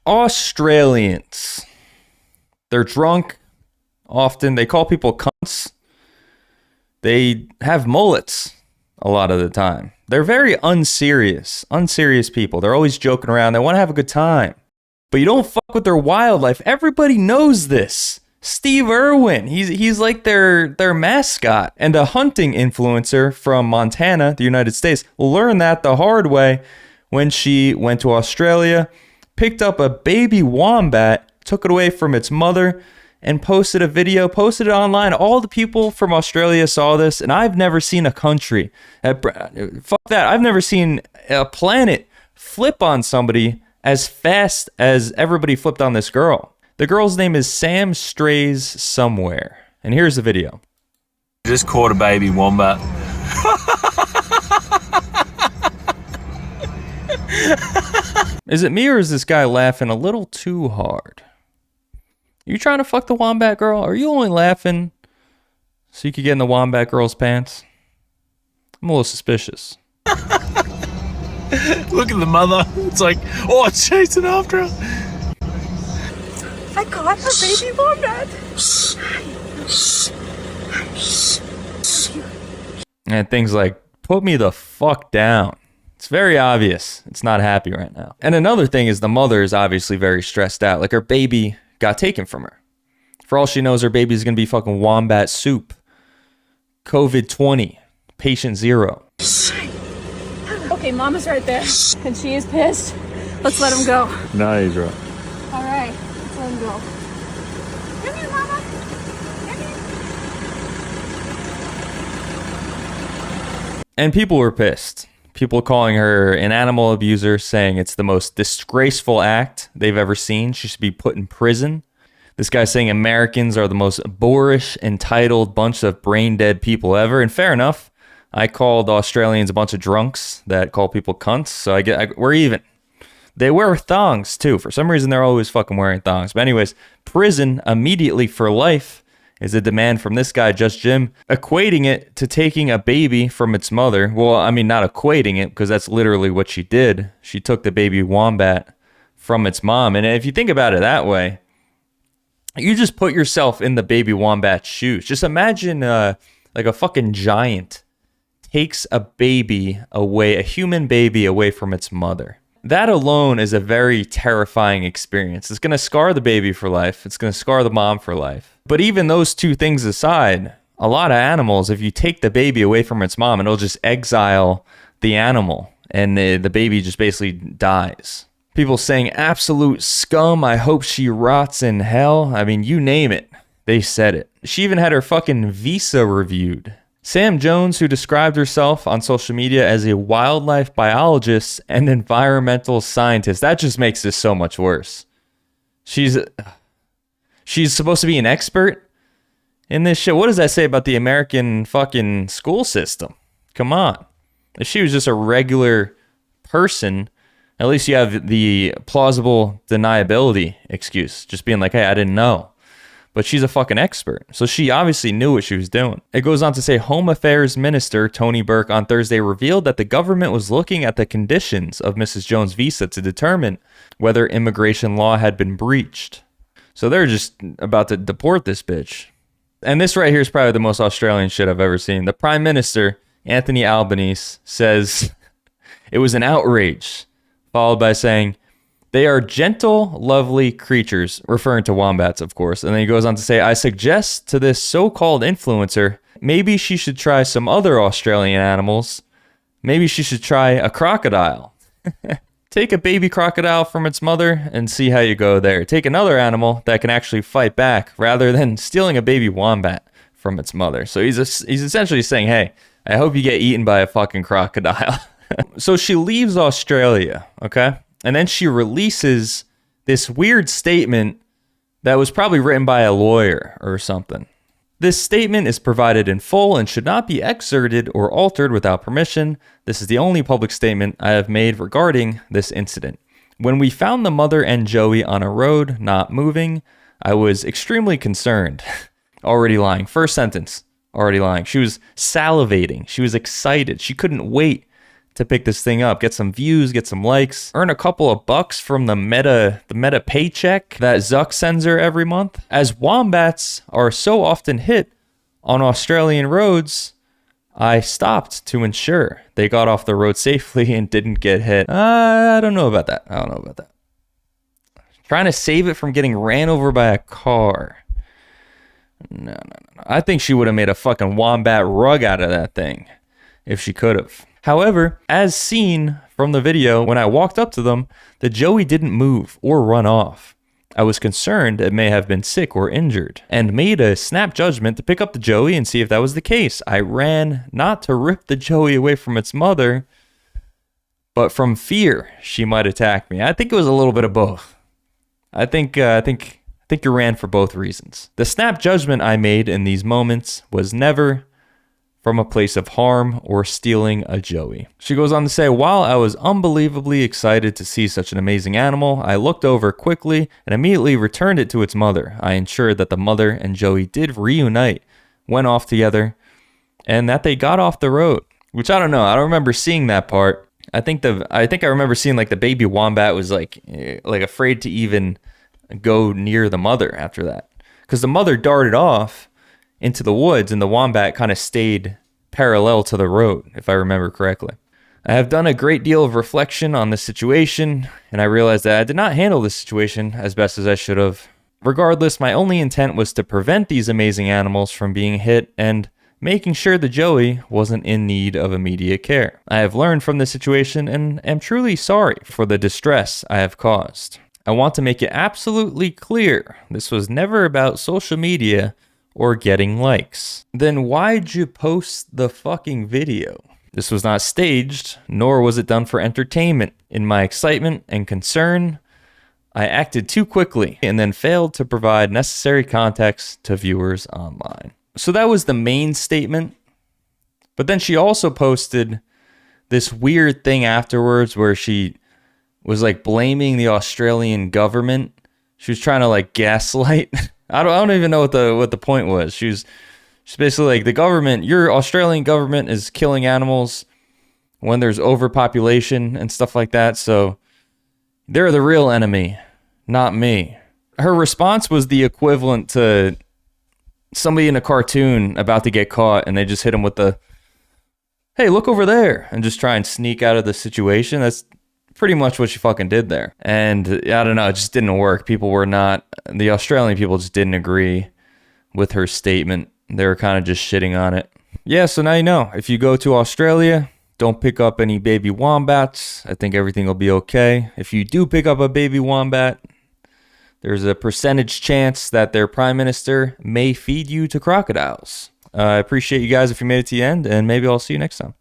Australians. They're drunk often. They call people cunts. They have mullets a lot of the time. They're very unserious people. They're always joking around. They want to have a good time. But you don't fuck with their wildlife. Everybody knows this. Steve Irwin, he's like their mascot. And a hunting influencer from Montana, the United States, learned that the hard way when she went to Australia, picked up a baby wombat, took it away from its mother, and posted a video, posted it online. All the people from Australia saw this, and I've never seen a country, fuck that, I've never seen a planet flip on somebody as fast as everybody flipped on this girl. The girl's name is Sam Strays Somewhere, and here's the video. Just caught a baby wombat. Is it me or is this guy laughing a little too hard? You trying to fuck the wombat girl? Or are you only laughing so you could get in the wombat girl's pants? I'm a little suspicious. Look at the mother. It's like, oh, it's chasing after her. I caught her baby wombat. And things like, put me the fuck down. It's very obvious it's not happy right now. And another thing is the mother is obviously very stressed out. Like her baby got taken from her. For all she knows, her baby's going to be fucking wombat soup. COVID-20. Patient 0. Okay, Mama's right there. And she is pissed. Let's let him go. No, he's right. All right, let's let him go. Come here, Mama. Come here. And people were pissed. People calling her an animal abuser, saying it's the most disgraceful act they've ever seen. She should be put in prison. This guy saying Americans are the most boorish, entitled bunch of brain-dead people ever. And fair enough. I called Australians a bunch of drunks that call people cunts, so we're even. They wear thongs, too. For some reason, they're always fucking wearing thongs. But anyways, prison immediately for life is a demand from this guy, Just Jim, equating it to taking a baby from its mother. Well, I mean, not equating it, because that's literally what she did. She took the baby wombat from its mom. And if you think about it that way, you just put yourself in the baby wombat's shoes. Just imagine like a fucking giant takes a baby away, a human baby away from its mother. That alone is a very terrifying experience. It's going to scar the baby for life. It's going to scar the mom for life. But even those two things aside, a lot of animals, if you take the baby away from its mom, it'll just exile the animal and the baby just basically dies. People saying absolute scum, I hope she rots in hell. I mean, you name it. They said it. She even had her fucking visa reviewed. Sam Jones, who described herself on social media as a wildlife biologist and environmental scientist. That just makes this so much worse. She's supposed to be an expert in this shit. What does that say about the American fucking school system? Come on. If she was just a regular person, at least you have the plausible deniability excuse. Just being like, hey, I didn't know. But she's a fucking expert, so she obviously knew what she was doing. It goes on to say Home Affairs Minister Tony Burke on Thursday revealed that the government was looking at the conditions of Mrs. Jones' visa to determine whether immigration law had been breached. So they're just about to deport this bitch. And this right here is probably the most Australian shit I've ever seen. The Prime Minister, Anthony Albanese, says it was an outrage, followed by saying, they are gentle, lovely creatures, referring to wombats, of course. And then he goes on to say, I suggest to this so-called influencer, maybe she should try some other Australian animals. Maybe she should try a crocodile. Take a baby crocodile from its mother and see how you go there. Take another animal that can actually fight back rather than stealing a baby wombat from its mother. So he's essentially saying, hey, I hope you get eaten by a fucking crocodile. So she leaves Australia, okay? And then she releases this weird statement that was probably written by a lawyer or something. This statement is provided in full and should not be excerpted or altered without permission. This is the only public statement I have made regarding this incident. When we found the mother and Joey on a road, not moving, I was extremely concerned. Already lying. First sentence, already lying. She was salivating. She was excited. She couldn't wait to pick this thing up, get some views, get some likes, earn a couple of bucks from the meta paycheck that Zuck sends her every month. As wombats are so often hit on Australian roads, I stopped to ensure they got off the road safely and didn't get hit. I don't know about that. Trying to save it from getting ran over by a car. No. I think she would have made a fucking wombat rug out of that thing if she could have. However, as seen from the video, when I walked up to them, the joey didn't move or run off. I was concerned it may have been sick or injured and made a snap judgment to pick up the joey and see if that was the case. I ran not to rip the joey away from its mother, but from fear she might attack me. I think it was a little bit of both. I think you ran for both reasons. The snap judgment I made in these moments was never from a place of harm or stealing a joey. She goes on to say, while I was unbelievably excited to see such an amazing animal, I looked over quickly and immediately returned it to its mother. I ensured that the mother and joey did reunite, went off together, and that they got off the road. Which I don't know. I don't remember seeing that part. I think I remember seeing like the baby wombat was like afraid to even go near the mother after that, because the mother darted off into the woods and the wombat kind of stayed parallel to the road, if I remember correctly. I have done a great deal of reflection on this situation, and I realized that I did not handle this situation as best as I should have. Regardless, my only intent was to prevent these amazing animals from being hit and making sure the joey wasn't in need of immediate care. I have learned from this situation and am truly sorry for the distress I have caused. I want to make it absolutely clear this was never about social media or getting likes. Then why'd you post the fucking video? This was not staged, nor was it done for entertainment. In my excitement and concern, I acted too quickly and then failed to provide necessary context to viewers online. So that was the main statement. But then she also posted this weird thing afterwards where she was like blaming the Australian government. She was trying to like gaslight. I don't even know what the point was. She's basically like, the government, your Australian government is killing animals when there's overpopulation and stuff like that. So they're the real enemy, not me. Her response was the equivalent to somebody in a cartoon about to get caught and they just hit him with the, hey, look over there, and just try and sneak out of the situation. That's pretty much what she fucking did there. And I don't know, it just didn't work. The Australian people just didn't agree with her statement. They were kind of just shitting on it. Yeah, so now you know. If you go to Australia, don't pick up any baby wombats. I think everything will be okay. If you do pick up a baby wombat, there's a percentage chance that their prime minister may feed you to crocodiles. I appreciate you guys if you made it to the end, and maybe I'll see you next time.